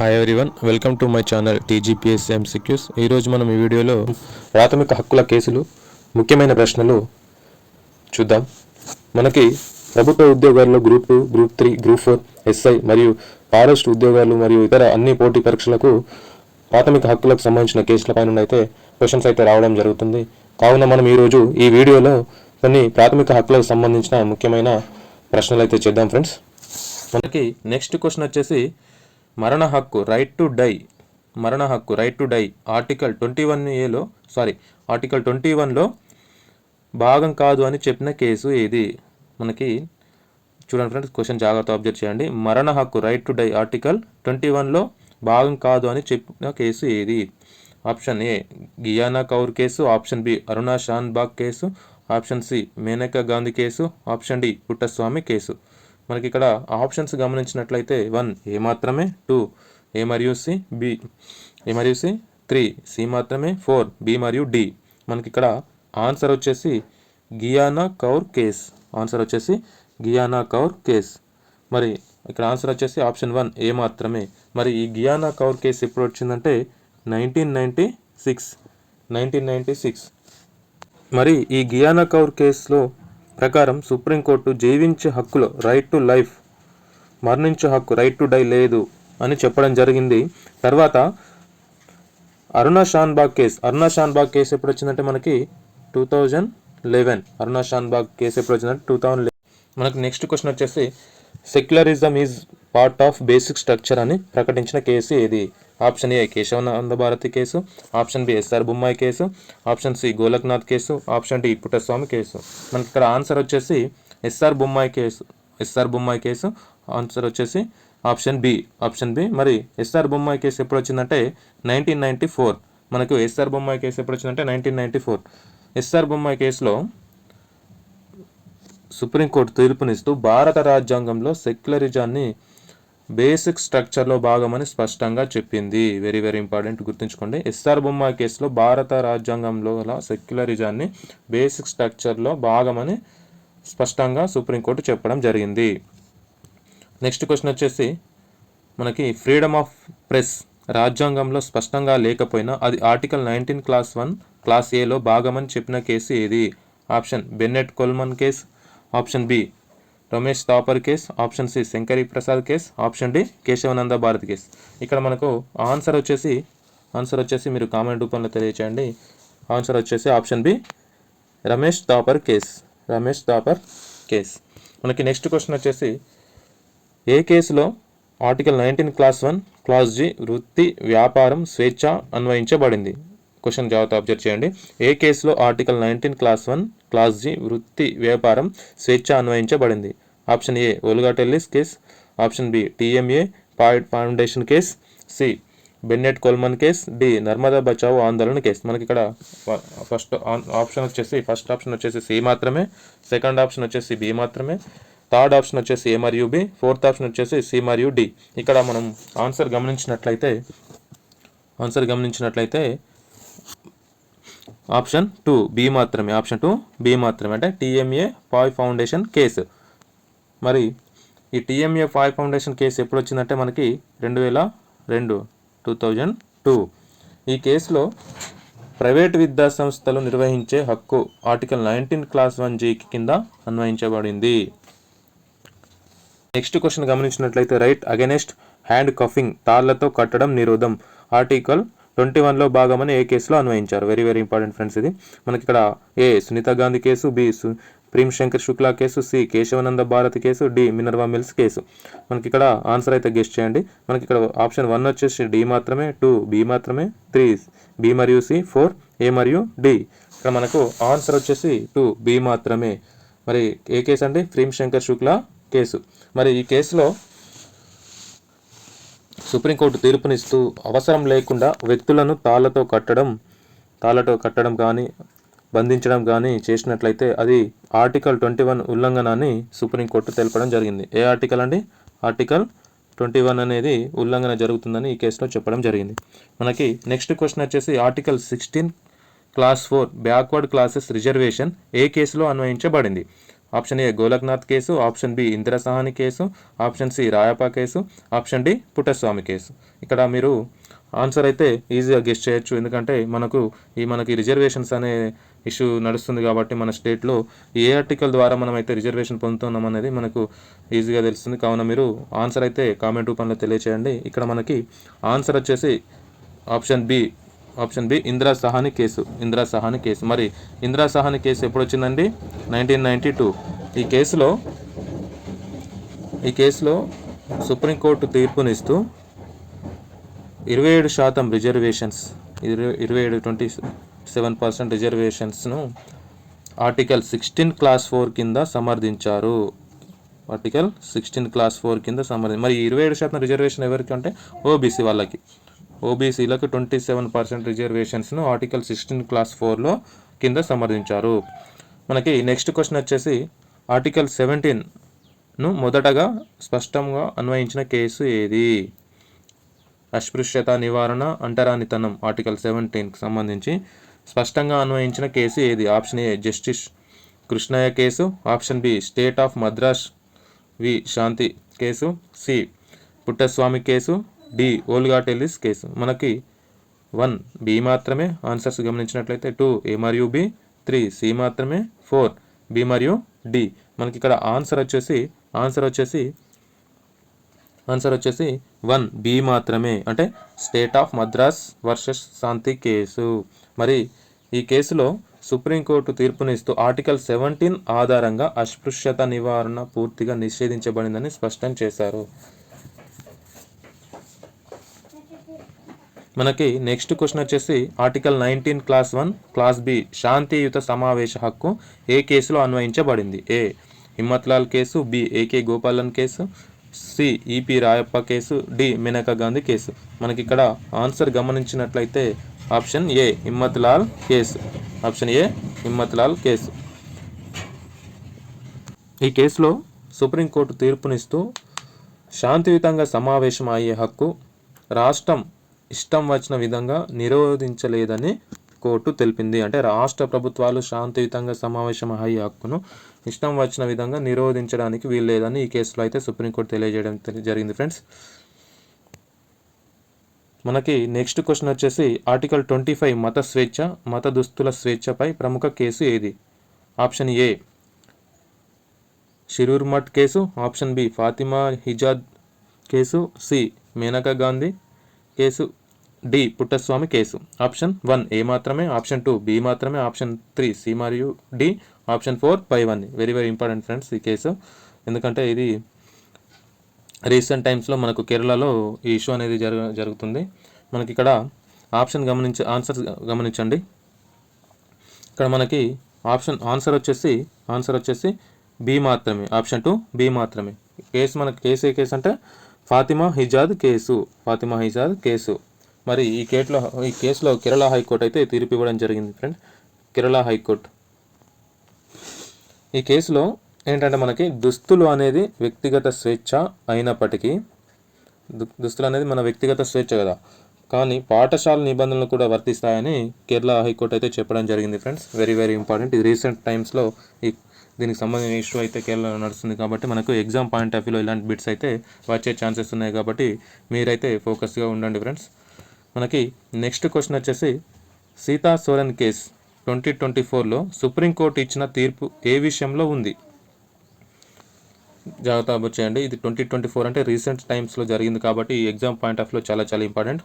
Hi everyone, welcome to my channel TGPS MCQs. ఈరోజు మనం ఈ వీడియోలో ప్రాథమిక హక్కుల కేసులు ముఖ్యమైన ప్రశ్నలు చూద్దాం. మనకి ప్రభుత్వ ఉద్యోగాల్లో గ్రూప్ 2, గ్రూప్ 3, గ్రూప్ 4, ఎస్ఐ మరియు ఫారెస్ట్ ఉద్యోగాలు మరియు ఇతర అన్ని పోటీ పరీక్షలకు ప్రాథమిక హక్కులకు సంబంధించిన కేసుల పైన అయితే క్వశ్చన్స్ అయితే రావడం జరుగుతుంది. కావున మనం ఈరోజు ఈ వీడియోలో కొన్ని ప్రాథమిక హక్కులకు సంబంధించిన ముఖ్యమైన ప్రశ్నలు అయితే చేద్దాం ఫ్రెండ్స్. మనకి నెక్స్ట్ క్వశ్చన్ వచ్చేసి మరణ హక్కు రైట్ టు డై ఆర్టికల్ 21లో భాగం కాదు అని చెప్పిన కేసు ఏది? మనకి చూడండి ఫ్రెండ్స్, క్వశ్చన్ జాగ్రత్త అబ్జర్వ్ చేయండి. మరణ హక్కు రైట్ టు డై ఆర్టికల్ 21లో భాగం కాదు అని చెప్పిన కేసు ఏది? Option A Gian Kaur case, option B Aruna Shanbaug case, option C Maneka Gandhi case, option D Puttaswamy case. మనకి ఇక్కడ ఆప్షన్స్ గమనించినట్లయితే 1 ఏ మాత్రమే, 2 ఏ మరియు సి, బి ఏ మరియు సి, 3 సి మాత్రమే, 4 బి మరియు డి. మనకి ఇక్కడ ఆన్సర్ వచ్చేసి గియానా కౌర్ కేస్. మరి ఇక్కడ ఆన్సర్ వచ్చేసి ఆప్షన్ 1 ఏ మాత్రమే. మరి ఈ గియానా కౌర్ కేసు ఎప్పుడు వచ్చిందంటే 1996. మరి ఈ గియానా కౌర్ కేసులో ప్రకారం సుప్రీంకోర్టు జీవించే హక్కులో రైట్ టు లైఫ్, మరణించే హక్కు రైట్ టు డై లేదు అని చెప్పడం జరిగింది. తర్వాత అరుణా షాన్ బాగ్ కేసు ఎప్పుడు వచ్చిందంటే మనకి 2011. అరుణా షాన్ బాగ్ కేసు ఎప్పుడు వచ్చిందంటే 2011. మనకి నెక్స్ట్ క్వశ్చన్ వచ్చేసి secularism is part of basic structure అని ప్రకటించిన కేసు ఏది? Option A Kesavananda Bharati case, option B SR Bommai case, option C Golaknath case, option D Puttaswamy case. మనకి ఇక్కడ ఆన్సర్ వచ్చేసి ఎస్ఆర్ బొమ్మాయి కేసు. ఆన్సర్ వచ్చేసి ఆప్షన్ బి. మరి ఎస్ఆర్ బొమ్మాయి కేసు ఎప్పుడు వచ్చిందంటే 1994. మనకు ఎస్ఆర్ బొమ్మాయి కేసు ఎప్పుడు వచ్చిందంటే 1994. ఎస్ఆర్ బొమ్మాయి కేసులో సుప్రీంకోర్టు తీర్పునిస్తూ భారత రాజ్యాంగంలో సెక్యులరిజాన్ని బేసిక్ స్ట్రక్చర్లో భాగమని స్పష్టంగా చెప్పింది. వెరీ వెరీ ఇంపార్టెంట్, గుర్తుంచుకోండి. ఎస్ఆర్ బొమ్మాయి కేసులో భారత రాజ్యాంగంలో సెక్యులరిజాన్ని బేసిక్ స్ట్రక్చర్లో భాగమని స్పష్టంగా సుప్రీంకోర్టు చెప్పడం జరిగింది. నెక్స్ట్ క్వశ్చన్ వచ్చేసి మనకి ఫ్రీడమ్ ఆఫ్ ప్రెస్ రాజ్యాంగంలో స్పష్టంగా లేకపోయినా అది ఆర్టికల్ 19 క్లాస్ 1 క్లాస్ ఏలో భాగమని చెప్పిన కేసు ఏది? Option Bennett Coleman case, option B Romesh Thappar case, option C Shankari Prasad case, option D Kesavananda Bharati case. ఇక్కడ మనకు ఆన్సర్ వచ్చేసి మీరు కామెంట్ రూపంలో తెలియచేయండి. ఆన్సర్ వచ్చేసి option B Romesh Thappar case. మనకి నెక్స్ట్ క్వశ్చన్ వచ్చేసి ఏ కేసులో ఆర్టికల్ 19 క్లాస్ 1 క్లాస్ జి వృత్తి వ్యాపారం స్వేచ్ఛ అన్వయించబడింది? క్వశ్చన్ జాగ్రత్త అబ్జర్వ్ చేయండి. ఏ కేసులో ఆర్టికల్ 19 క్లాస్ 1 క్లాస్ జి వృత్తి వ్యాపారం స్వేచ్ఛ అన్వయించబడింది? Option A Olga Tellis case, option B TMA Pai foundation case, C Bennett Coleman case, D Narmada Bachao Andolan case. మనకి ఇక్కడ ఫస్ట్ ఆప్షన్ వచ్చేసి సి మాత్రమే, సెకండ్ ఆప్షన్ వచ్చేసి బి మాత్రమే, థర్డ్ ఆప్షన్ వచ్చేసి ఏ మరియు బి, ఫోర్త్ ఆప్షన్ వచ్చేసి సి మరియు డి. ఇక్కడ మనం ఆన్సర్ గమనించినట్లయితే ఆప్షన్ 2 బి మాత్రమే. అంటే టీఎంఏ పాయ్ ఫౌండేషన్ కేసు. మరి ఈ టీఎంఏ పాయ్ ఫౌండేషన్ కేసు ఎప్పుడు వచ్చిందంటే మనకి 2002. ఈ కేసులో ప్రైవేట్ విద్యా సంస్థలు నిర్వహించే హక్కు ఆర్టికల్ 19 క్లాస్ 1 జీ కింద అన్వయించబడింది. నెక్స్ట్ క్వశ్చన్ గమనించినట్లయితే రైట్ అగెనెస్ట్ హ్యాండ్ కఫింగ్ తాళ్లతో కట్టడం నిరోధం ఆర్టికల్ 21లో భాగమని ఏ కేసులో అన్వయించారు? Very very important friends. ఇది మనకి ఇక్కడ A Sunita Gandhi case, B Prem Shankar Shukla case, C Kesavananda Bharati case, D Minerva Mills case. మనకి ఇక్కడ ఆన్సర్ అయితే గెస్ట్ చేయండి. మనకి ఇక్కడ ఆప్షన్ 1 వచ్చేసి డి మాత్రమే, 2 బి మాత్రమే, 3 బి మరియు సి, 4 ఏ మరియు డి. ఇక్కడ మనకు ఆన్సర్ వచ్చేసి 2 బి మాత్రమే. మరి ఏ కేసు అండి? ప్రేమ్ శంకర్ శుక్లా కేసు. మరి ఈ కేసులో సుప్రీంకోర్టు తీర్పునిస్తూ అవసరం లేకుండా వ్యక్తులను తాళ్లతో కట్టడం కానీ బంధించడం కానీ చేసినట్లయితే అది ఆర్టికల్ 21 ఉల్లంఘనని సుప్రీంకోర్టు తెలపడం జరిగింది. ఏ ఆర్టికల్ అండి? ఆర్టికల్ 21 అనేది ఉల్లంఘన జరుగుతుందని ఈ కేసులో చెప్పడం జరిగింది. మనకి నెక్స్ట్ క్వశ్చన్ వచ్చేసి article 16 clause 4 backward classes reservation ఏ కేసులో అన్వయించబడింది? Option A Golaknath case, option B Indira Sawhney case, option C Royappa case, option D Puttaswamy case. ఇక్కడ మీరు ఆన్సర్ అయితే ఈజీగా గెస్ట్ చేయొచ్చు, ఎందుకంటే మనకి రిజర్వేషన్స్ అనే ఇష్యూ నడుస్తుంది కాబట్టి మన స్టేట్లో ఏ ఆర్టికల్ ద్వారా మనం అయితే రిజర్వేషన్ పొందుతున్నాం అనేది మనకు ఈజీగా తెలుస్తుంది. కావున మీరు ఆన్సర్ అయితే కామెంట్ రూపంలో తెలియచేయండి. ఇక్కడ మనకి ఆన్సర్ వచ్చేసి option B Indira Sawhney case. మరి ఇందిరా సహాని కేసు ఎప్పుడు వచ్చిందండి? 1992. ఈ కేసులో సుప్రీంకోర్టు తీర్పునిస్తూ 27% రిజర్వేషన్స్ 27% రిజర్వేషన్స్ను ఆర్టికల్ 16 క్లాస్ 4 కింద సమర్థించారు. మరి 27% రిజర్వేషన్ ఎవరికి అంటే ఓబీసీలకు 27% రిజర్వేషన్స్ను ఆర్టికల్ 16 క్లాస్ 4లో కింద సమర్థించారు. మనకి నెక్స్ట్ క్వశ్చన్ వచ్చేసి ఆర్టికల్ 17ను మొదటగా స్పష్టంగా అన్వయించిన కేసు ఏది? అస్పృశ్యత నివారణ అంటరానితనం ఆర్టికల్ 17కి సంబంధించి స్పష్టంగా అన్వయించిన కేసు ఏది? Option A justice Krishnaiah case, option B state of Madras v Shanti case, C Puttaswamy case, D Olga Tellis case. మనకి 1 బి మాత్రమే ఆన్సర్స్ గమనించినట్లయితే, 2 ఏ మరియు బి, 3 సి మాత్రమే, 4 బి మరియు డి. మనకి ఇక్కడ ఆన్సర్ వచ్చేసి 1 బి మాత్రమే, అంటే state of Madras versus Shanti case. మరి ఈ కేసులో సుప్రీంకోర్టు తీర్పునిస్తూ ఆర్టికల్ 17 ఆధారంగా అస్పృశ్యత నివారణ పూర్తిగా నిషేధించబడిందని స్పష్టం చేశారు. మనకి నెక్స్ట్ క్వశ్చన్ వచ్చేసి ఆర్టికల్ 19 క్లాస్ 1 క్లాస్ బి శాంతియుత సమావేశ హక్కు ఏ కేసులో అన్వయించబడింది? A Himmatlal case, B AK Gopalan case, C EP Royappa case, D Maneka Gandhi case. మనకి ఇక్కడ ఆన్సర్ గమనించినట్లయితే ఆప్షన్ ఏ హిమ్మత్లాల్ కేసు. ఈ కేసులో సుప్రీంకోర్టు తీర్పునిస్తూ శాంతియుతంగా సమావేశం అయ్యే హక్కు రాష్ట్రం ఇష్టం వచ్చిన విధంగా నిరోధించలేదని కోర్టు తెలిపింది. అంటే రాష్ట్ర ప్రభుత్వాలు శాంతియుతంగా సమావేశం అయ్యే హక్కును ఇష్టం వచ్చిన విధంగా నిరోధించడానికి వీల్లేదని ఈ కేసులో అయితే సుప్రీంకోర్టు తెలియజేయడం జరిగింది ఫ్రెండ్స్. మనకి నెక్స్ట్ క్వశ్చన్ వచ్చేసి ఆర్టికల్ 25 మత దుస్తుల స్వేచ్ఛపై ప్రముఖ కేసు ఏది? Option A Shirur Math case, option B Fatima హిజాద్ case, C Maneka Gandhi case, D Puttaswamy case. Option 1 A మాత్రమే, ఆప్షన్ 2 బి మాత్రమే, ఆప్షన్ 3 సి మరియు డి, ఆప్షన్ 4 పై 1. వెరీ ఇంపార్టెంట్ ఫ్రెండ్స్ ఈ కేసు, ఎందుకంటే ఇది రీసెంట్ టైమ్స్లో మనకు కేరళలో ఈ ఇష్యూ అనేది జరుగుతుంది. మనకి ఇక్కడ ఆన్సర్ గమనించండి. ఇక్కడ మనకి ఆన్సర్ వచ్చేసి బి మాత్రమే, ఆప్షన్ 2 బి మాత్రమే. కేసు ఏ కేసు అంటే ఫాతిమా హిజాద్ కేసు. మరి ఈ కేసులో కేరళ హైకోర్టు అయితే తీర్పు ఇవ్వడం జరిగింది ఫ్రెండ్. కేరళ హైకోర్టు ఈ కేసులో ఏంటంటే మనకి దుస్తులు అనేది వ్యక్తిగత స్వేచ్ఛ అయినప్పటికీ, దుస్తులు అనేది మన వ్యక్తిగత స్వేచ్ఛ కదా, కానీ పాఠశాల నిబంధనలు కూడా వర్తిస్తాయని కేరళ హైకోర్టు అయితే చెప్పడం జరిగింది ఫ్రెండ్స్. Very important. ఇది రీసెంట్ టైమ్స్లో దీనికి సంబంధించిన ఇష్యూ అయితే కేరళలో నడుస్తుంది కాబట్టి మనకు ఎగ్జామ్ పాయింట్ ఆఫ్ వ్యూలో ఇలాంటి బిట్స్ అయితే వచ్చే ఛాన్సెస్ ఉన్నాయి కాబట్టి మీరైతే ఫోకస్గా ఉండండి ఫ్రెండ్స్. మనకి నెక్స్ట్ క్వశ్చన్ వచ్చేసి సీతా సోరెన్ కేసు 2024లో సుప్రీంకోర్టు ఇచ్చిన తీర్పు ఏ విషయంలో ఉంది? జాగ్రత్త వచ్చేయండి. ఇది 2024 అంటే రీసెంట్ టైమ్స్లో జరిగింది కాబట్టి ఈ ఎగ్జామ్ పాయింట్ ఆఫ్ వ్యూలో చాలా ఇంపార్టెంట్.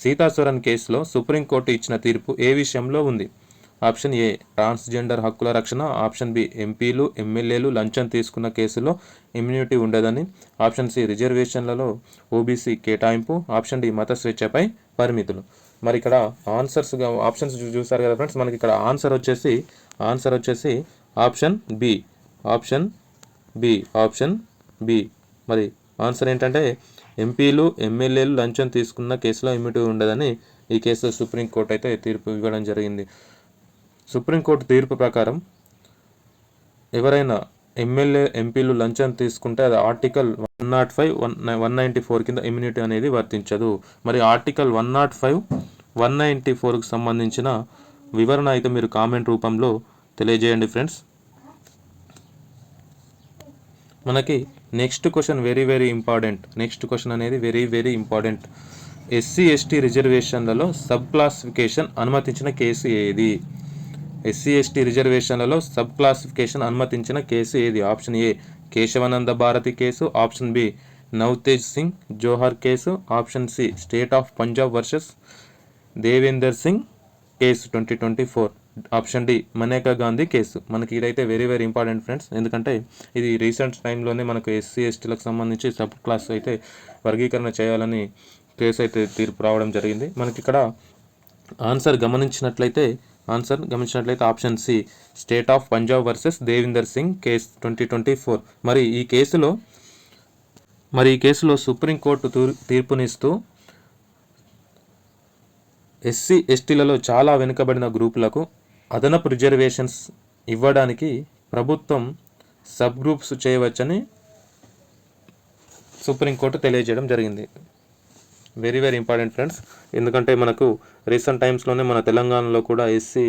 సీతా సోరెన్ కేసులో సుప్రీంకోర్టు ఇచ్చిన తీర్పు ఏ విషయంలో ఉంది? ఆప్షన్ ఏ ట్రాన్స్జెండర్ హక్కుల రక్షణ, ఆప్షన్ బి ఎంపీలు ఎమ్మెల్యేలు లంచం తీసుకున్న కేసులో ఇమ్యూనిటీ ఉండదని, ఆప్షన్ సి రిజర్వేషన్లలో ఓబీసీ కేటాయింపు, ఆప్షన్ డి మత స్వేచ్ఛపై పరిమితులు. మరి ఇక్కడ ఆప్షన్స్ చూసారు కదా ఫ్రెండ్స్. మనకి ఇక్కడ ఆన్సర్ వచ్చేసి ఆప్షన్ బి. మరి ఆన్సర్ ఏంటంటే ఎంపీలు ఎమ్మెల్యేలు లంచం తీసుకున్న కేసులో ఇమ్యూనిటీ ఉండదని ఈ కేసులో సుప్రీంకోర్టు అయితే తీర్పు ఇవ్వడం జరిగింది. సుప్రీంకోర్టు తీర్పు ప్రకారం ఎవరైనా ఎంపీలు లంచం తీసుకుంటే అది ఆర్టికల్ 105, 194 కింద ఇమ్యూనిటీ అనేది వర్తించదు. మరి ఆర్టికల్ 105, 194కు సంబంధించిన వివరణ అయితే మీరు కామెంట్ రూపంలో తెలియజేయండి ఫ్రెండ్స్. మనకి next question very important. Next question అనేది వెరీ ఇంపార్టెంట్. ఎస్సీ ఎస్టీ రిజర్వేషన్లలో సబ్ క్లాసిఫికేషన్ అనుమతించిన కేసు ఏది? ఎస్సీ ఎస్టీ రిజర్వేషన్లలో సబ్ క్లాసిఫికేషన్ అనుమతించిన కేసు ఏది? Option A Kesavananda Bharati case, option B Navtej Singh Johar case, option C state of Punjab versus Devender Singh case 2024, option D Maneka Gandhi case. మనకి ఇదైతే very important friends. ఎందుకంటే ఇది రీసెంట్ టైంలోనే మనకు ఎస్సీ ఎస్టీలకు సంబంధించి సబ్ క్లాస్ అయితే వర్గీకరణ చేయాలని కేసు అయితే తీర్పు రావడం జరిగింది. మనకి ఇక్కడ ఆన్సర్ గమనించినట్లయితే option C state of Punjab versus Devinder Singh case 2024. మరి ఈ కేసులో సుప్రీంకోర్టు తీర్పునిస్తూ ఎస్సీ ఎస్టీలలో చాలా వెనుకబడిన గ్రూపులకు అదనపు రిజర్వేషన్స్ ఇవ్వడానికి ప్రభుత్వం సబ్ గ్రూప్స్ చేయవచ్చని సుప్రీంకోర్టు తెలియజేయడం జరిగింది. Very important friends. ఎందుకంటే మనకు రీసెంట్ టైమ్స్లోనే మన తెలంగాణలో కూడా ఎస్సీ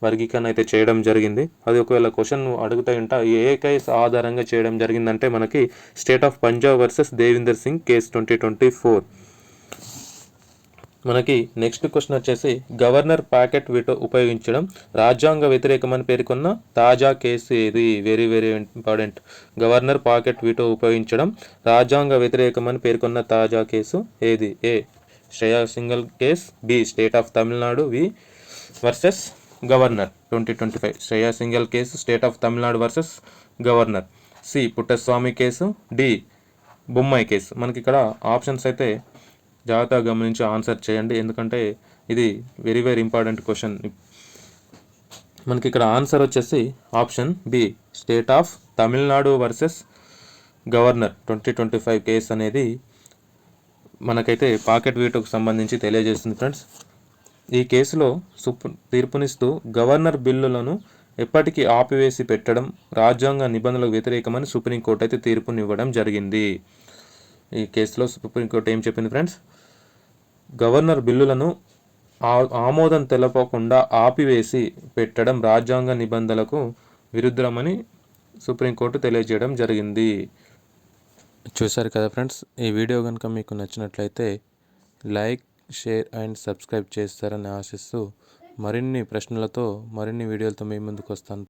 వర్గీకరణ అయితే చేయడం జరిగింది. అది ఒకవేళ క్వశ్చన్ అడుగుతాయి ఏ కేసు ఆధారంగా చేయడం జరిగిందంటే మనకి state of Punjab versus Devinder Singh case 2024. మనకి నెక్స్ట్ క్వశ్చన్ వచ్చేసి గవర్నర్ ప్యాకెట్ వీటో ఉపయోగించడం రాజ్యాంగ వ్యతిరేకమని పేర్కొన్న తాజా కేసు ఏది? Very important. Governor pocket veto ఉపయోగించడం రాజ్యాంగ వ్యతిరేకమని పేర్కొన్న తాజా కేసు ఏది? A Shreya Singhal case, B state of Tamil Nadu v versus governor 2025, Shreya Singhal case state of Tamil Nadu versus governor, C Puttaswamy case, D Bommai case. మనకి ఇక్కడ ఆప్షన్స్ అయితే జాగ్రత్తగా గమనించి ఆన్సర్ చేయండి, ఎందుకంటే ఇది వెరీ ఇంపార్టెంట్ క్వశ్చన్. మనకి ఇక్కడ ఆన్సర్ వచ్చేసి option B state of Tamil Nadu versus governor 2025 case అనేది మనకైతే పాకెట్ వీటోకు సంబంధించి తెలియజేస్తుంది ఫ్రెండ్స్. ఈ కేసులో తీర్పునిస్తూ గవర్నర్ బిల్లులను ఎప్పటికీ ఆపివేసి పెట్టడం రాజ్యాంగ నిబంధనలకు వ్యతిరేకమని సుప్రీంకోర్టు అయితే తీర్పునివ్వడం జరిగింది. ఈ కేసులో సుప్రీంకోర్టు ఏం చెప్పింది ఫ్రెండ్స్? గవర్నర్ బిల్లులను ఆమోదం తెలపకుండా ఆపివేసి పెట్టడం రాజ్యాంగ నిబంధనలకు విరుద్ధమని సుప్రీంకోర్టు తెలియజేయడం జరిగింది. చూశారు కదా ఫ్రెండ్స్. ఈ వీడియో కనుక మీకు నచ్చినట్లయితే లైక్, షేర్ అండ్ సబ్స్క్రైబ్ చేస్తారని ఆశిస్తూ మరిన్ని ప్రశ్నలతో మరిన్ని వీడియోలతో మీ ముందుకు వస్తాను.